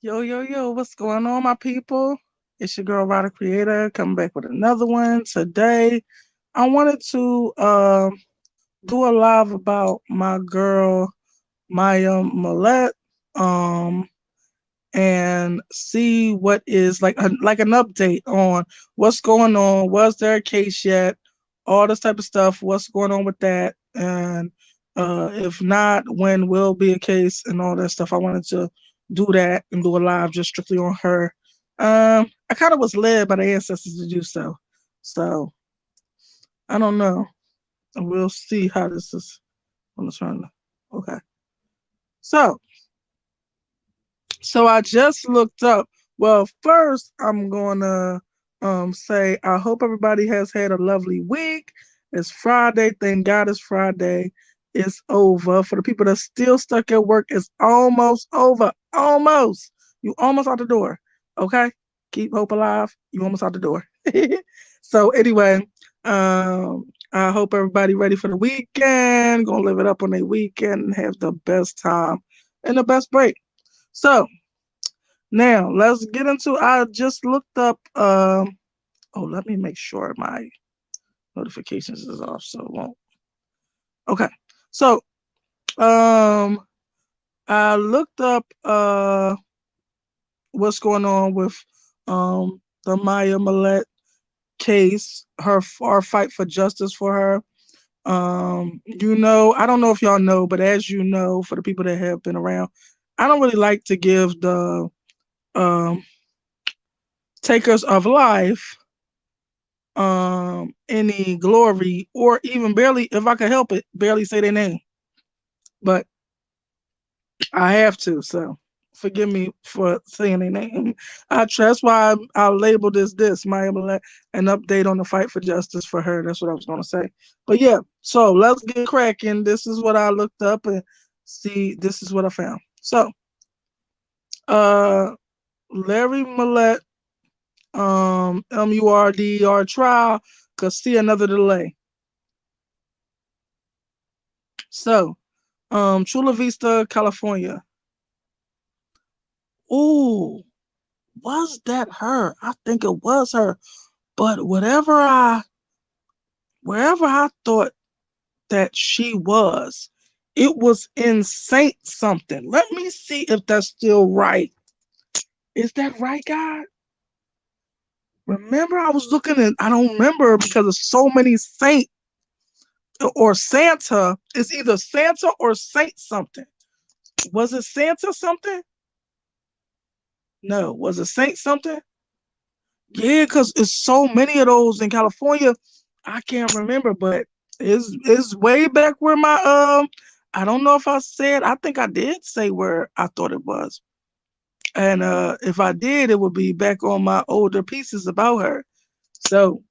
Yo, yo, yo, what's going on, my people? It's your girl, Ryder Creator, coming back with another one. Today, I wanted to do a live about my girl, Maya Millete, um, and see what is like an update on what's going on. Was there a case yet? All this type of stuff. What's going on with that? And if not, when will be a case and all that stuff. I wanted to do that and do a live just strictly on her. I kind of was led by the ancestors to do so. So I don't know. We'll see how this is on the turn. Okay. So So I just looked up. Well, first I'm gonna say I hope everybody has had a lovely week. It's Friday. Thank God it's Friday. It's over. For the people that's still stuck at work, it's almost over. Almost. You almost out the door. Okay? Keep hope alive. You almost out the door. So anyway, I hope everybody ready for the weekend. Gonna live it up on their weekend and have the best time and the best break. So now let's get into. I just looked up. Oh, let me make sure my notifications is off so it won't. Okay. So I looked up what's going on with the Maya Millete case. Our fight for justice for her. I don't know if y'all know, but as you know, for the people that have been around, I don't really like to give the um takers of life any glory, or even barely, if I could help it, barely say their name. But I have to, so forgive me for saying their name. That's why I labeled this my an update on the fight for justice for her. That's what I was gonna say. But yeah, so let's get cracking. This is what I looked up and see. This is what I found. So, uh, Larry Millete, MURDR trial could see another delay. So, Chula Vista, California. Ooh, was that her? I think it was her. But wherever I thought that she was, it was in Saint something. Let me see if that's still right. Is that right, God? Remember, I was looking and I don't remember because of so many Saint or Santa. It's either Santa or Saint something. Was it Santa something? No. Was it Saint something? Yeah, because it's so many of those in California. I can't remember, but it's way back where my I don't know if I said, I think I did say where I thought it was. And if I did, it would be back on my older pieces about her. So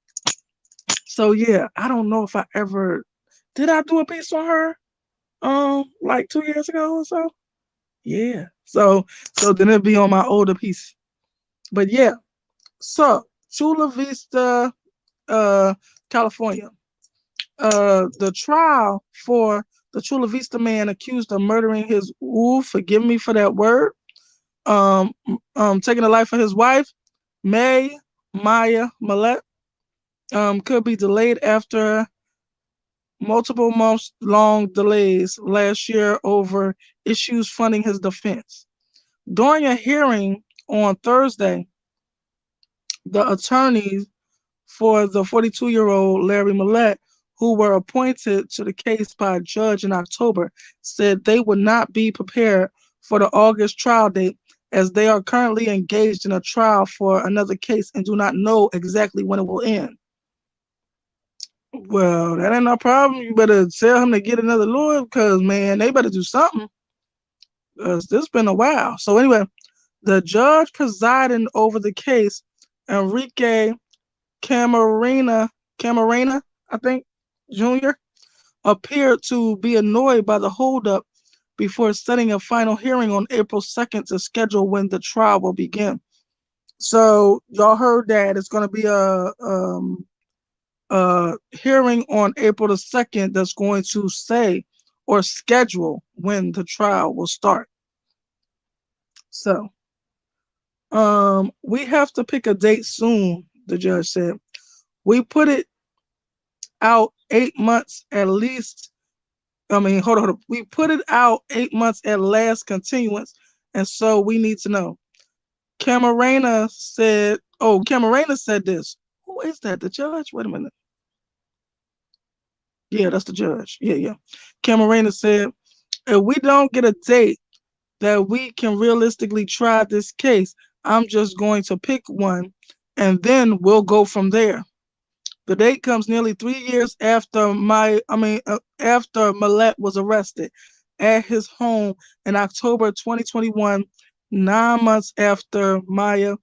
yeah, I don't know if I ever did I do a piece on her like 2 years ago or so. Yeah. So then it'd be on my older piece. But yeah, so Chula Vista, uh, California. The trial for the Chula Vista man accused of murdering his, forgive me for that word, taking the life of his wife, Maya Millete, could be delayed after multiple months long delays last year over issues funding his defense. During a hearing on Thursday, the attorneys for the 42-year-old Larry Millete, who were appointed to the case by a judge in October, said they would not be prepared for the August trial date as they are currently engaged in a trial for another case and do not know exactly when it will end. Well, that ain't no problem. You better tell him to get another lawyer because, man, they better do something because this been a while. So anyway, the judge presiding over the case, Enrique Camarena, I think, Jr., appeared to be annoyed by the holdup before setting a final hearing on April 2nd to schedule when the trial will begin. So y'all heard that it's going to be a hearing on April the 2nd that's going to say or schedule when the trial will start. So We have to pick a date soon, the judge said. We put it out 8 months at least. I mean, hold on. We put it out 8 months at last continuance, and so we need to know. Camarena said, oh, Camarena said this. Who is that? The judge? Wait a minute. Yeah, that's the judge. Yeah, yeah. Camarena said, if we don't get a date that we can realistically try this case, I'm just going to pick one and then we'll go from there. The date comes nearly 3 years after Millete was arrested at his home in October 2021, 9 months after Maya,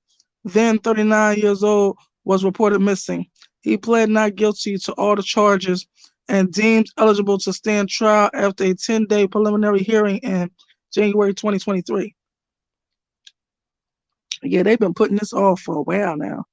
then 39 years old, was reported missing. He pled not guilty to all the charges and deemed eligible to stand trial after a 10-day preliminary hearing in January 2023. Yeah, they've been putting this off for a while now.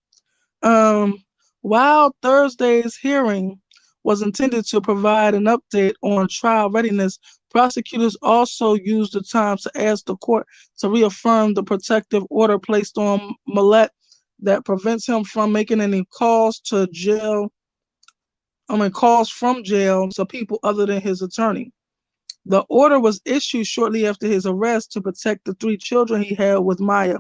Um, while Thursday's hearing was intended to provide an update on trial readiness, prosecutors also used the time to ask the court to reaffirm the protective order placed on Millete that prevents him from making any calls from jail to people other than his attorney. The order was issued shortly after his arrest to protect the 3 children he had with Maya.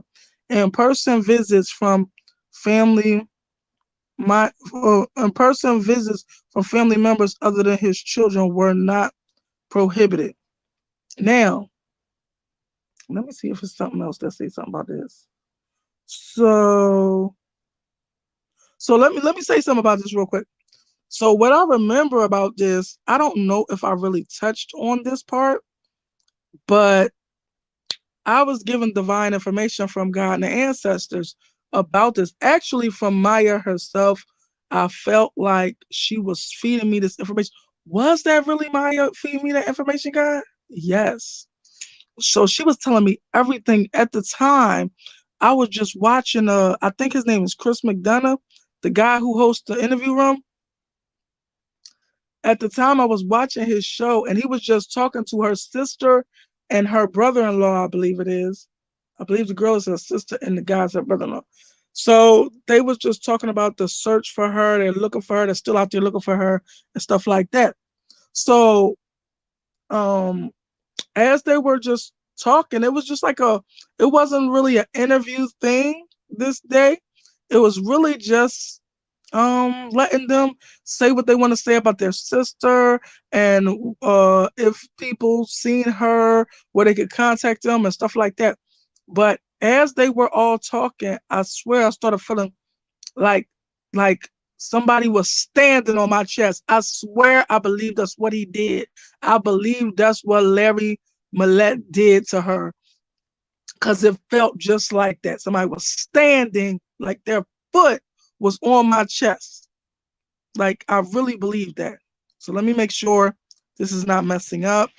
In-person visits from family in-person visits from family members other than his children were not prohibited. Now, let me see if it's something else that says something about this. So, let me say something about this real quick. So what I remember about this, I don't know if I really touched on this part, but I was given divine information from God and the ancestors about this. Actually, from Maya herself, I felt like she was feeding me this information. Was that really Maya feeding me that information, God? Yes. So she was telling me everything at the time. I was just watching, I think his name is Chris McDonough, the guy who hosts the interview room. At the time, I was watching his show and he was just talking to her sister and her brother-in-law, I believe it is. I believe the girl is her sister and the guy's her brother-in-law. So they was just talking about the search for her. They're looking for her. They're still out there looking for her and stuff like that. So um, as they were just talking, it was just like it wasn't really an interview thing this day. It was really just letting them say what they want to say about their sister and if people seen her where they could contact them and stuff like that. But as they were all talking, I swear I started feeling like like somebody was standing on my chest. I swear I believe that's what he did. I believe that's what Larry Millete did to her because it felt just like that. Somebody was standing, like their foot was on my chest. Like, I really believe that. So let me make sure this is not messing up.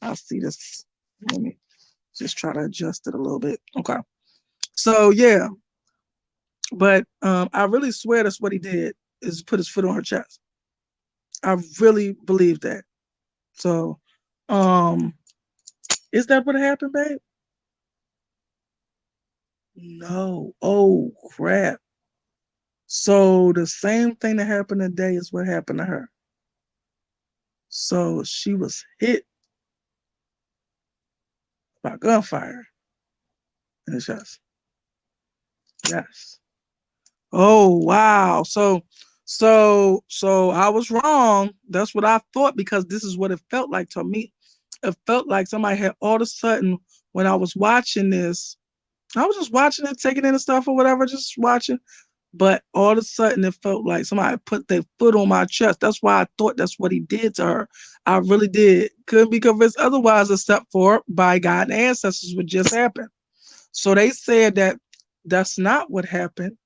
I see this. Let me just try to adjust it a little bit. Okay. So yeah, but I really swear that's what he did is put his foot on her chest. I really believe that. So, um, is that what happened, babe? No. Oh crap. So the same thing that happened today is what happened to her. So she was hit by gunfire in the chest. Yes. Oh wow. So I was wrong. That's what I thought because this is what it felt like to me. It felt like somebody had all of a sudden when I was watching this, I was just watching it, taking in the stuff or whatever, just watching. But all of a sudden it felt like somebody put their foot on my chest. That's why I thought that's what he did to her. I really did. Couldn't be convinced otherwise except for by God and ancestors what just happened. So they said that that's not what happened,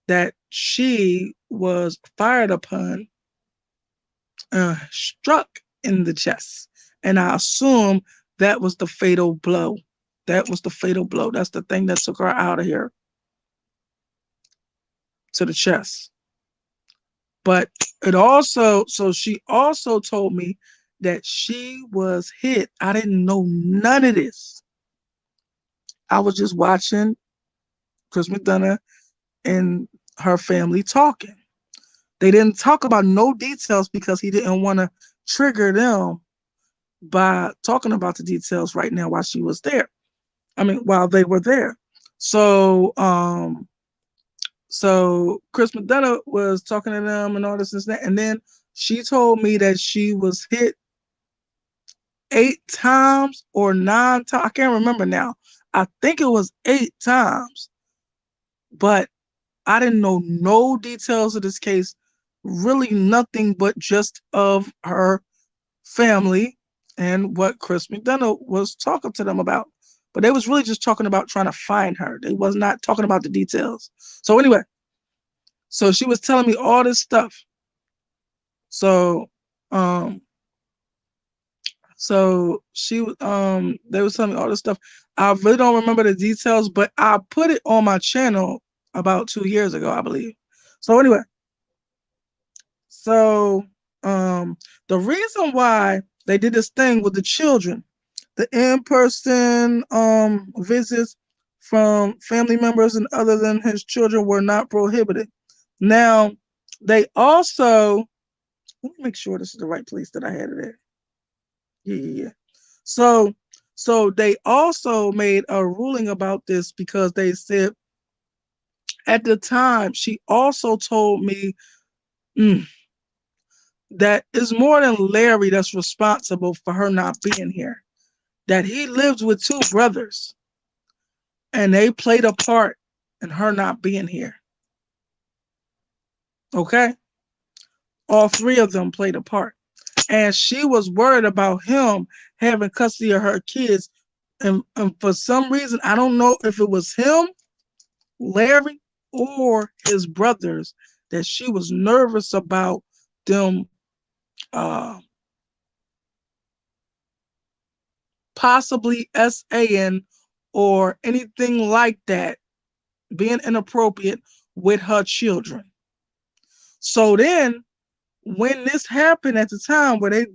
that she was fired upon, struck in the chest. And I assume that was the fatal blow. That was the fatal blow. That's the thing that took her out of here to the chest. But so she also told me that she was hit. I didn't know none of this. I was just watching Chris McDonough and her family talking. They didn't talk about no details because he didn't want to trigger them by talking about the details right now while she was there. I mean, while they were there. So, so Chris McDonough was talking to them and all this and that, and then she told me that she was hit 8 times or 9 times. I can't remember now. I think it was 8 times, but I didn't know no details of this case, really nothing but just of her family and what Chris McDonough was talking to them about. But they was really just talking about trying to find her. They was not talking about the details. So anyway, so she was telling me all this stuff. So um they was telling me all this stuff. I really don't remember the details, but I put it on my channel about 2 years ago, I believe. So anyway, so the reason why they did this thing with the children, the in-person visits from family members and other than his children were not prohibited. Now, they also, let me make sure this is the right place that I had it at. Yeah. So, so they also made a ruling about this because they said at the time she also told me that it's more than Larry that's responsible for her not being here. That he lives with two brothers and they played a part in her not being here. Okay? All three of them played a part. And she was worried about him having custody of her kids. And for some reason, I don't know if it was him, Larry, or his brothers, that she was nervous about them possibly SAing or anything like that, being inappropriate with her children. So then, when this happened at the time where they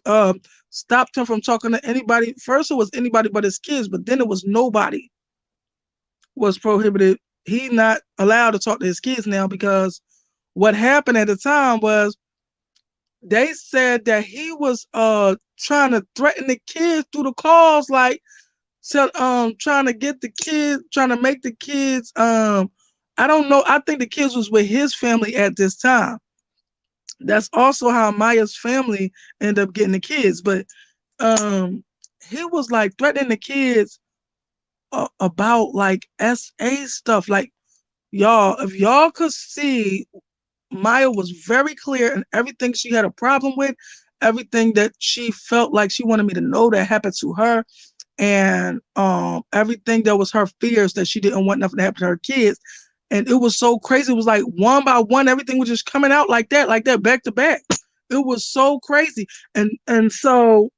uh, stopped him from talking to anybody, first it was anybody but his kids, but then it was nobody was prohibited. He not allowed to talk to his kids now because what happened at the time was they said that he was trying to threaten the kids through the calls, like trying to get the kids, trying to make the kids I don't know, I think the kids was with his family at this time. That's also how Maya's family ended up getting the kids, but he was like threatening the kids about like SA stuff. Like, y'all, if y'all could see, Maya was very clear in everything she had a problem with, everything that she felt like she wanted me to know that happened to her, and everything that was her fears that she didn't want nothing to happen to her kids. And it was so crazy. It was like one by one, everything was just coming out like that, back to back. It was so crazy. And so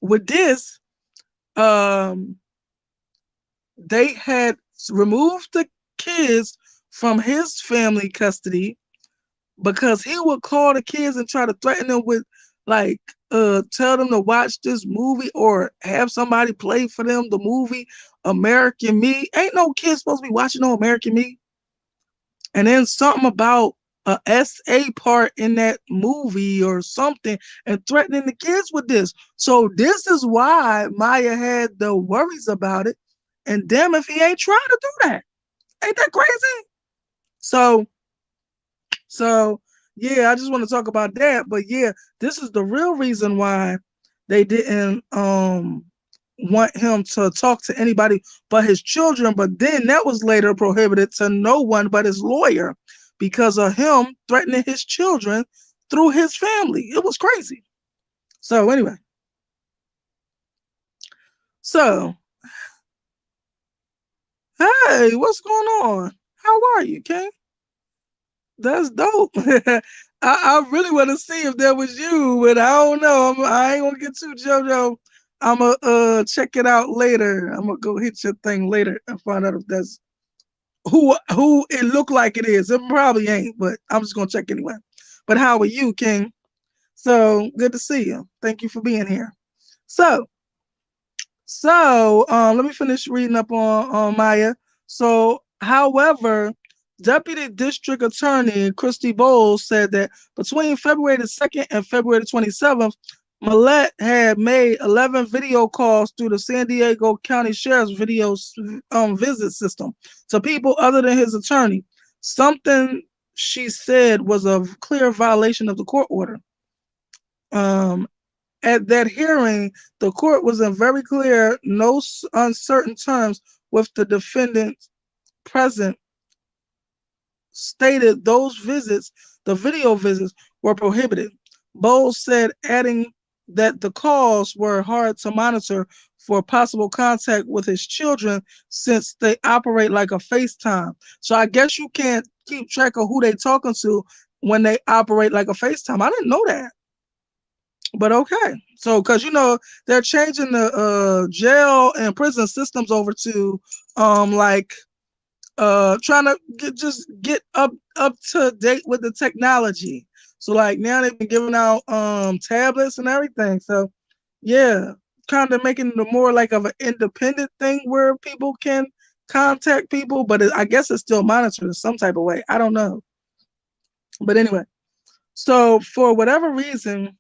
with this, um, they had removed the kids from his family custody because he would call the kids and try to threaten them with, like, tell them to watch this movie or have somebody play for them the movie American Me. Ain't no kid supposed to be watching no American Me. And then something about a SA part in that movie or something, and threatening the kids with this. So this is why Maya had the worries about it. And damn if he ain't trying to do that. Ain't that crazy? So So yeah, I just want to talk about that. But yeah, this is the real reason why they didn't want him to talk to anybody but his children. But then that was later prohibited to no one but his lawyer because of him threatening his children through his family. It was crazy. So anyway, so hey, what's going on? How are you, King? That's dope. I really want to see if that was you, but I don't know. I ain't gonna get too JoJo. I'm gonna check it out later. I'm gonna go hit your thing later and find out if that's who it looked like it is. It probably ain't, but I'm just gonna check anyway. But how are you, King? So good to see you. Thank you for being here. So So let me finish reading up on Maya. So, however, Deputy District Attorney Christy Bowles said that between February the 2nd and February the 27th, Millete had made 11 video calls through the San Diego County Sheriff's video visit system to people other than his attorney. Something she said was a clear violation of the court order. Um, at that hearing, the court was in very clear, no uncertain terms with the defendant present, stated those visits, the video visits, were prohibited. Bowles said, adding that the calls were hard to monitor for possible contact with his children since they operate like a FaceTime. So I guess you can't keep track of who they talking to when they operate like a FaceTime. I didn't know that. But okay, so because they're changing the jail and prison systems over to like trying to get up to date with the technology. So like now they've been giving out tablets and everything. So yeah, kind of making it more like of an independent thing where people can contact people, but I guess it's still monitored in some type of way. I don't know. But anyway, so for whatever reason,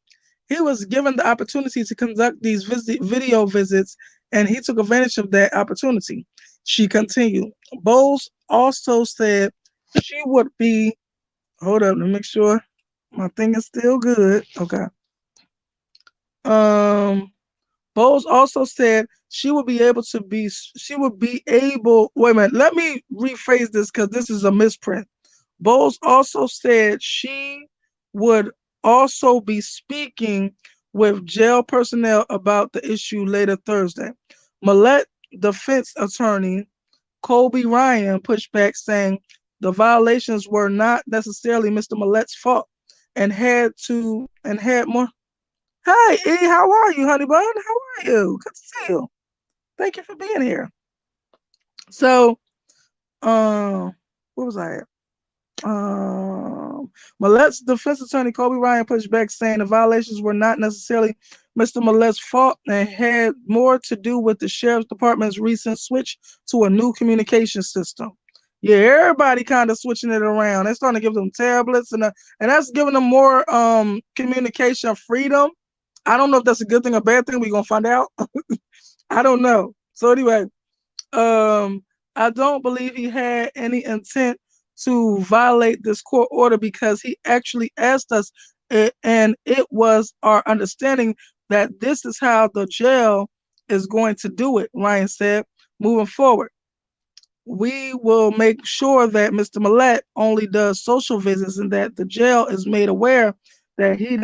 he was given the opportunity to conduct these video visits, and he took advantage of that opportunity. She continued. Bowles also said she would be, hold up, let me make sure my thing is still good. Okay. Bowles also said she would be able, wait a minute, let me rephrase this because this is a misprint. Bowles also said she would also be speaking with jail personnel about the issue later Thursday. Millete defense attorney Colby Ryan pushed back, saying the violations were not necessarily Mr. Millete's fault and had more. Hey, E, how are you, honey bun? How are you? Good to see you. Thank you for being here. So, where was I at? Millete's defense attorney Colby Ryan pushed back, saying the violations were not necessarily Mr. Millete's fault and had more to do with the sheriff's department's recent switch to a new communication system. Yeah, everybody kind of switching it around. They're starting to give them tablets and that's giving them more communication freedom. I don't know if that's a good thing or bad thing. We're gonna find out. I don't know. So anyway, I don't believe he had any intent to violate this court order because he actually asked us, and it was our understanding that this is how the jail is going to do it, Ryan said. Moving forward, we will make sure that Mr. Millete only does social visits and that the jail is made aware that he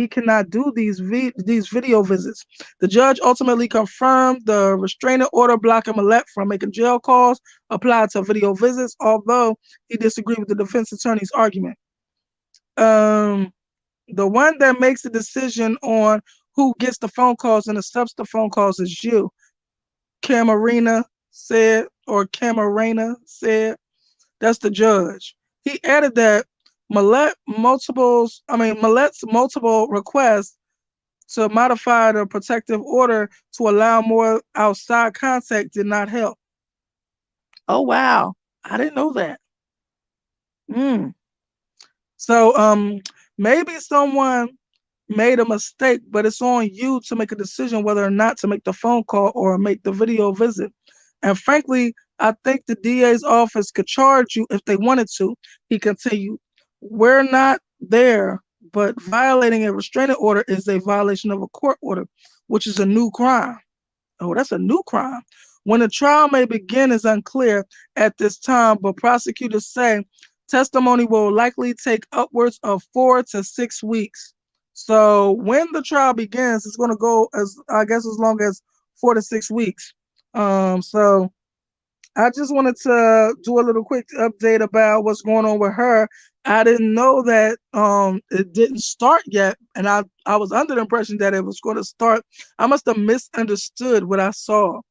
cannot do these video visits. The judge ultimately confirmed the restraining order blocking Millete from making jail calls applied to video visits, although he disagreed with the defense attorney's argument. The one that makes the decision on who gets the phone calls and accepts the phone calls is you, Camarena said. That's the judge. He added that Millete's multiple requests to modify the protective order to allow more outside contact did not help. Oh wow, I didn't know that. So maybe someone made a mistake, but it's on you to make a decision whether or not to make the phone call or make the video visit. And frankly, I think the DA's office could charge you if they wanted to. He continued, we're not there, but violating a restraining order is a violation of a court order, which is a new crime. Oh, that's a new crime. When a trial may begin is unclear at this time, but prosecutors say testimony will likely take upwards of 4 to 6 weeks. So when the trial begins, it's going to go as long as 4 to 6 weeks. So I just wanted to do a little quick update about what's going on with her. I didn't know that it didn't start yet, and I was under the impression that it was going to start. I must have misunderstood what I saw,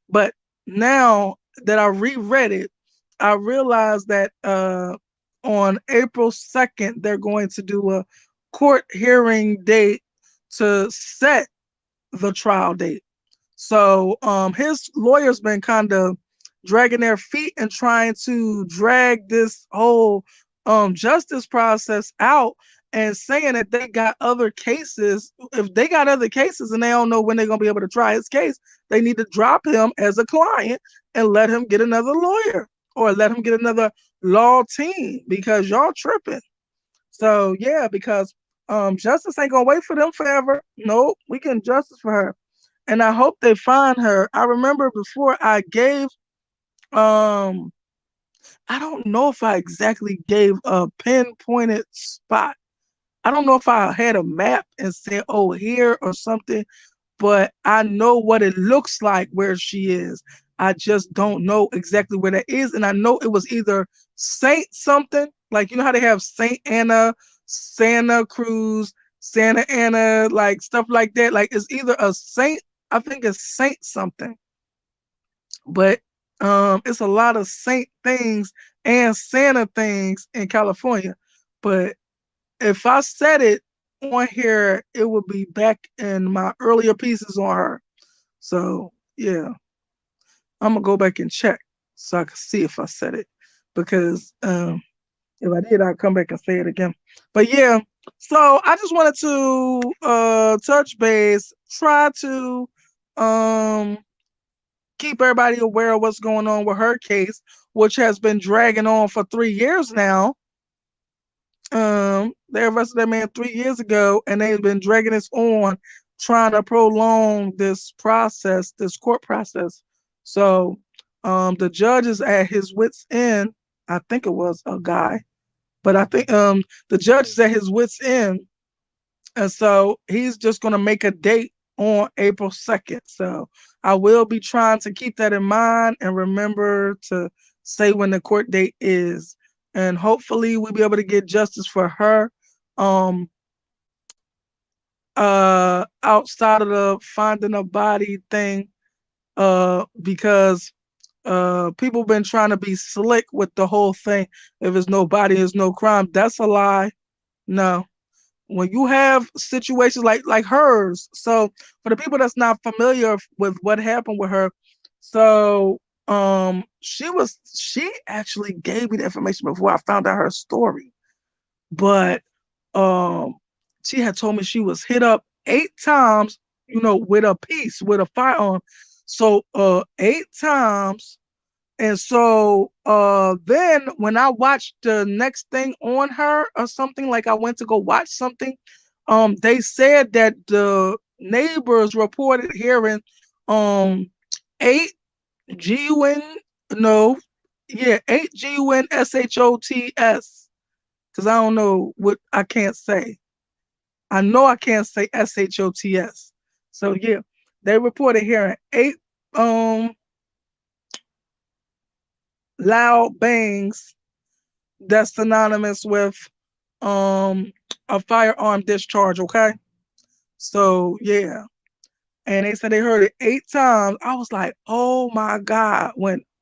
but now that I reread it, I realized that on April 2nd they're going to do a court hearing date to set the trial date. So his lawyer's been kind of dragging their feet and trying to drag this whole justice process out and saying that they got other cases. If they got other cases and they don't know when they're gonna be able to try his case, they need to drop him as a client and let him get another lawyer or let him get another law team because y'all tripping. So yeah, because justice ain't gonna wait for them forever. Nope, we getting justice for her. And I hope they find her. I remember before I gave um I don't know if I exactly gave a pinpointed spot. I don't know if I had a map and said, oh, here or something, but I know what it looks like where she is. I just don't know exactly where that is. And I know it was either Saint something, like you know how they have Saint Anna, Santa Cruz, Santa Anna, like stuff like that. Like it's either a Saint, I think it's Saint something, but it's a lot of Saint things and Santa things in California. But if I said it on here, it would be back in my earlier pieces on her. So yeah, I'm gonna go back and check so I can see if I said it because if I did, I'll come back and say it again. But yeah, so I just wanted to touch base, try to um keep everybody aware of what's going on with her case, which has been dragging on for 3 years now. They arrested that man 3 years ago, and they've been dragging this on, trying to prolong this process, this court process. So, the judge is at his wits' end. I think it was a guy, but I think the judge is at his wits' end, and so he's just going to make a date on April 2nd. So I will be trying to keep that in mind and remember to say when the court date is. And hopefully we'll be able to get justice for her. Um Outside of the finding a body thing, because people been trying to be slick with the whole thing. If there's no body, there's no crime. That's a lie. No, when you have situations like hers. So for the people that's not familiar with what happened with her, so she actually gave me the information before I found out her story. But um she had told me she was hit up 8 times, with a piece, with a firearm. So 8 times. And so then when I watched the next thing on her or something, like I went to go watch something, they said that the neighbors reported hearing um 8 GUN, no, yeah, 8 GUNSHOTS, because I don't know what I can't say. I know I can't say SHOTS. So yeah, they reported hearing 8 loud bangs that's synonymous with um a firearm discharge, okay? So yeah. And they said they heard it 8 times. I was like, oh my God.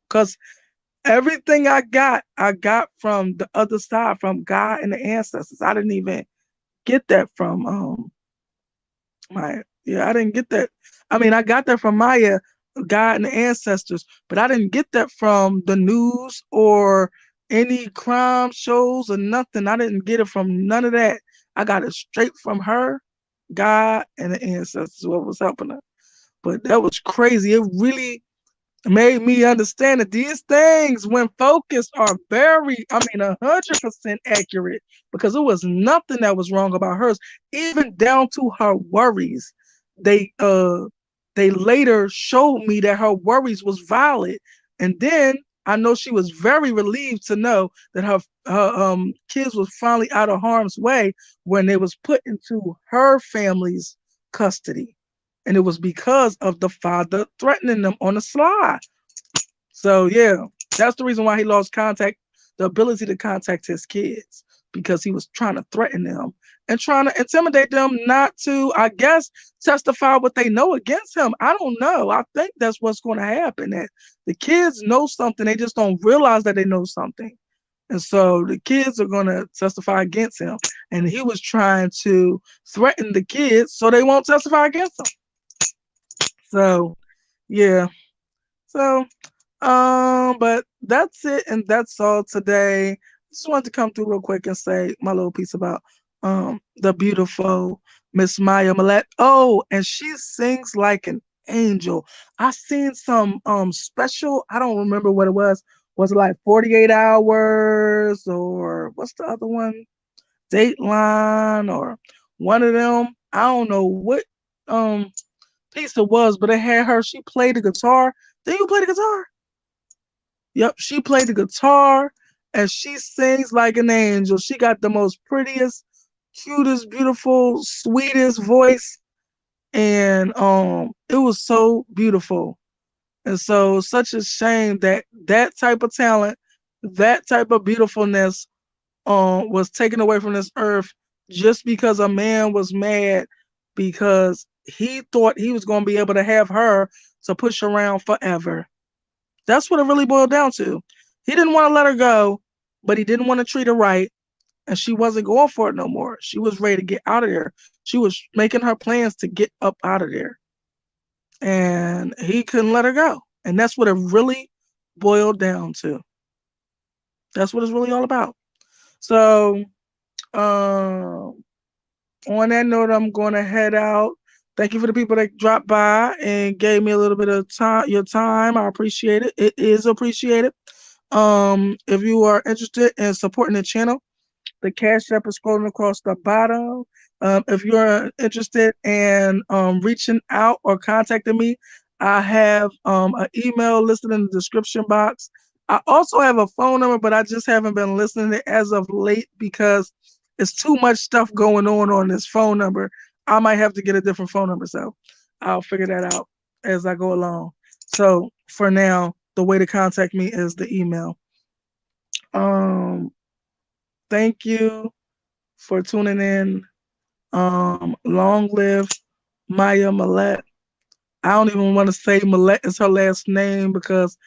Cause everything I got from the other side, from God and the ancestors. I didn't even get that from I didn't get that. I mean, I got that from Maya, God and the ancestors, but I didn't get that from the news or any crime shows or nothing. I didn't get it from none of that. I got it straight from her, God, and the ancestors, what was helping her. But that was crazy. It really made me understand that these things, when focused, are very, 100% accurate, because there was nothing that was wrong about hers, even down to her worries. They they later showed me that her worries was valid, and then I know she was very relieved to know that her kids was finally out of harm's way when they was put into her family's custody, and it was because of the father threatening them on the slide. So yeah, that's the reason why he lost the ability to contact his kids, because he was trying to threaten them and trying to intimidate them not to, I guess, testify what they know against him. I don't know. I think that's what's going to happen. That the kids know something, they just don't realize that they know something. And so the kids are going to testify against him. And he was trying to threaten the kids so they won't testify against him. So Yeah. So but that's it, and that's all today. Just wanted to come through real quick and say my little piece about the beautiful Miss Maya Millete. Oh, and she sings like an angel. I seen some special, I don't remember what it was. Was it like 48 hours or what's the other one? Dateline or one of them. I don't know what um piece it was, but it had her. She played the guitar. Did you play the guitar? Yep, she played the guitar and she sings like an angel. She got the most prettiest, cutest, beautiful, sweetest voice. And it was so beautiful. And so such a shame that that type of talent, that type of beautifulness was taken away from this earth just because a man was mad because he thought he was going to be able to have her to push around forever. That's what it really boiled down to. He didn't want to let her go, but he didn't want to treat her right, and she wasn't going for it no more. She was ready to get out of there. She was making her plans to get up out of there, and he couldn't let her go. And that's what it really boiled down to. That's what it's really all about. So, on that note, I'm going to head out. Thank you for the people that dropped by and gave me a little bit of time, your time. I appreciate it. It is appreciated. If you are interested in supporting the channel, the Cash App is scrolling across the bottom. If you're interested in reaching out or contacting me, I have an email listed in the description box. I also have a phone number, but I just haven't been listening to it as of late because it's too much stuff going on this phone number. I might have to get a different phone number, so I'll figure that out as I go along. So for now, the way to contact me is the email. Um, Thank you for tuning in. Long live Maya Millete. I don't even want to say Millete is her last name because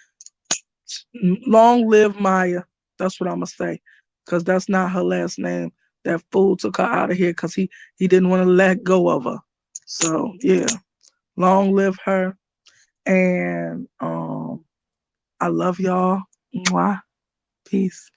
long live Maya. That's what I'm gonna say because that's not her last name. That fool took her out of here because he didn't want to let go of her. So yeah, long live her. And I love y'all. Mwah. Peace.